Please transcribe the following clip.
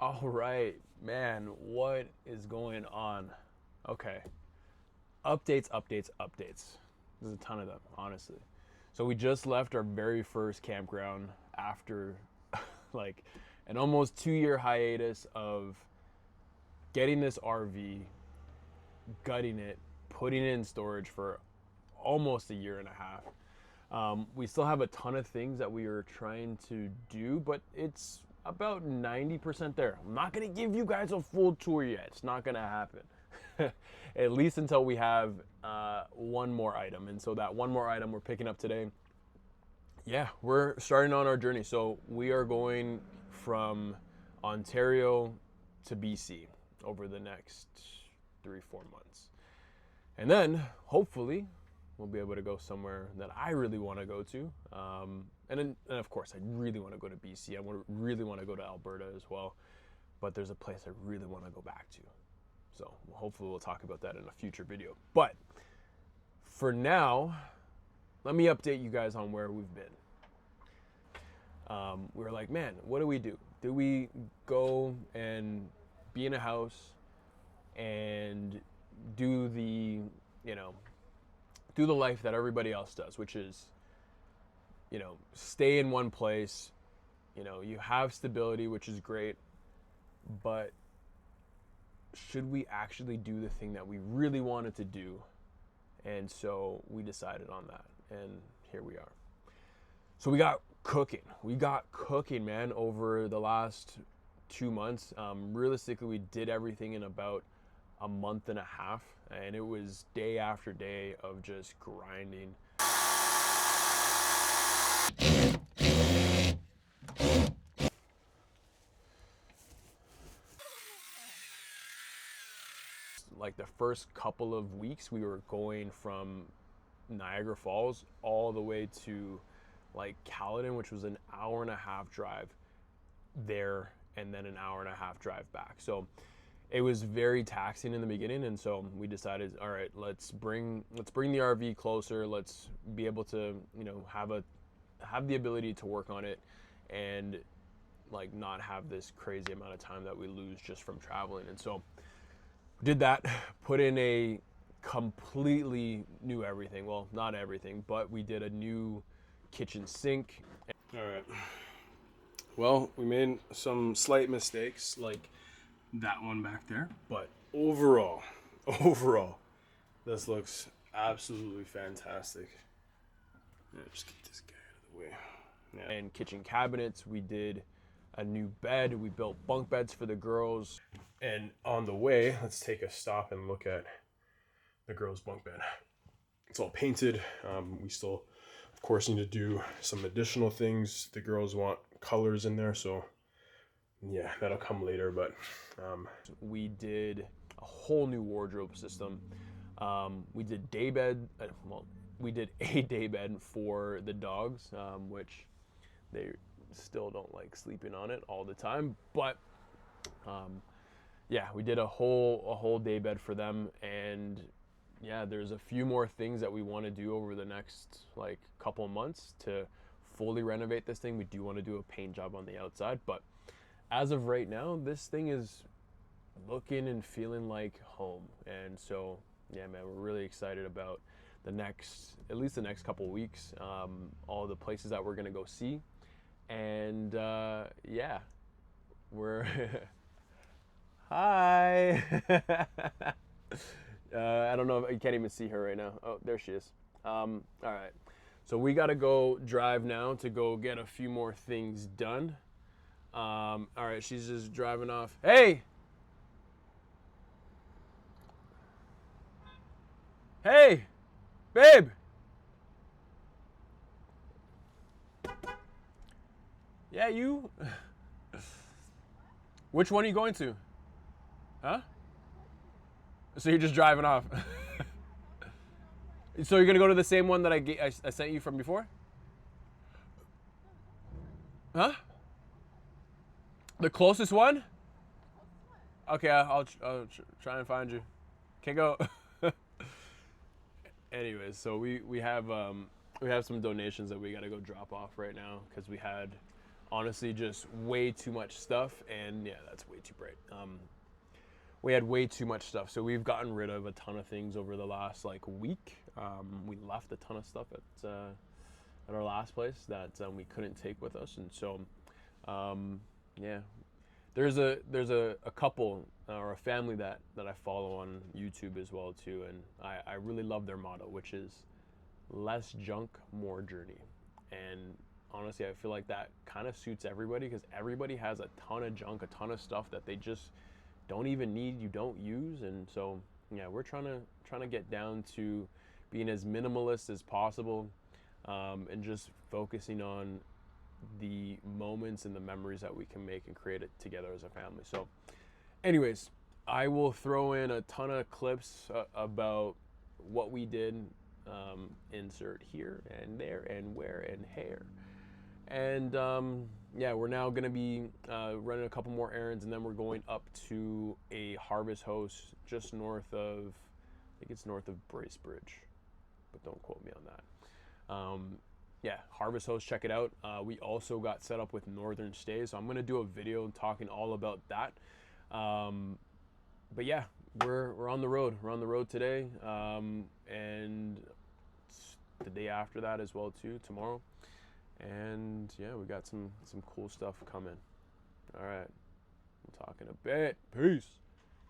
All right, man, what is going on? Okay, updates. There's a ton of them, honestly. So we just left our very first campground after like an almost 2 year hiatus of getting this RV, gutting it, putting it in storage for almost a year and a half. We still have a ton of things that we are trying to do, but it's about 90% there. I'm not going to give you guys a full tour yet. It's not going to happen. At least until we have one more item. And so that one more item we're picking up today. Yeah, we're starting on our journey. So we are going from Ontario to BC over the next 3-4 months. And then hopefully we'll be able to go somewhere that I really want to go to. And of course, I really want to go to BC. I really want to go to Alberta as well. But there's a place I really want to go back to. So hopefully we'll talk about that in a future video. But for now, let me update you guys on where we've been. We were like, man, what do? Do we go and be in a house and do the life that everybody else does, which is, stay in one place, you have stability, which is great, but should we actually do the thing that we really wanted to do? And so we decided on that, and here we are. So we got cooking, man, over the last 2 months. Realistically, we did everything in about a month and a half, and it was day after day of just grinding. Like the first couple of weeks, we were going from Niagara Falls all the way to like Caledon, which was an hour and a half drive there, and then an hour and a half drive back. So it was very taxing in the beginning, and so we decided, all right, let's bring the RV closer. Let's be able to, have the ability to work on it, and like not have this crazy amount of time that we lose just from traveling. And so did that, put in a completely new everything. Well, not everything, but we did a new kitchen sink. All right. Well, we made some slight mistakes, like that one back there, but overall, this looks absolutely fantastic. Yeah, just get this guy out of the way. Yeah. And kitchen cabinets, we did a new bed. We built bunk beds for the girls. And on the way, let's take a stop and look at the girls' bunk bed. It's all painted. We still, of course, need to do some additional things. The girls want colors in there, so yeah, that'll come later. But we did a whole new wardrobe system. We did day bed. We did a day bed for the dogs, which they still don't like sleeping on it all the time. But yeah, we did a whole day bed for them, and yeah, there's a few more things that we want to do over the next like couple of months to fully renovate this thing. We do want to do a paint job on the outside, but as of right now, this thing is looking and feeling like home. And so yeah, man, we're really excited about at least the next couple of weeks, all the places that we're gonna go see. And yeah, we're hi. I don't know if you can't even see her right now. Oh, there she is. All right, so we gotta go drive now to go get a few more things done. All right, she's just driving off. Hey, babe. Yeah, you. Which one are you going to? Huh? So you're just driving off. So you're gonna go to the same one that I sent you from before? Huh? The closest one? Okay, I'll try and find you. Can't go. Anyways, so we have some donations that we got to go drop off right now because we had honestly just way too much stuff, and yeah, that's way too bright. We had way too much stuff, so we've gotten rid of a ton of things over the last like week. We left a ton of stuff at our last place that we couldn't take with us, and so yeah, there's a couple or a family that I follow on YouTube as well too, and I really love their motto, which is less junk, more journey. And honestly, I feel like that kind of suits everybody because everybody has a ton of junk, a ton of stuff that they just don't even need, you don't use. And so yeah, we're trying to get down to being as minimalist as possible, and just focusing on the moments and the memories that we can make and create it together as a family. So anyways, I will throw in a ton of clips about what we did, insert here and there and where and hair. And yeah, we're now going to be running a couple more errands, and then we're going up to a harvest host just north of, I think it's north of Bracebridge, but don't quote me on that. Yeah, harvest host, check it out. We also got set up with Northern Stays, so I'm going to do a video talking all about that. But yeah, we're on the road. We're on the road today, and the day after that as well too, tomorrow. And yeah, we got some cool stuff coming. All right, we'll talk in a bit. Peace.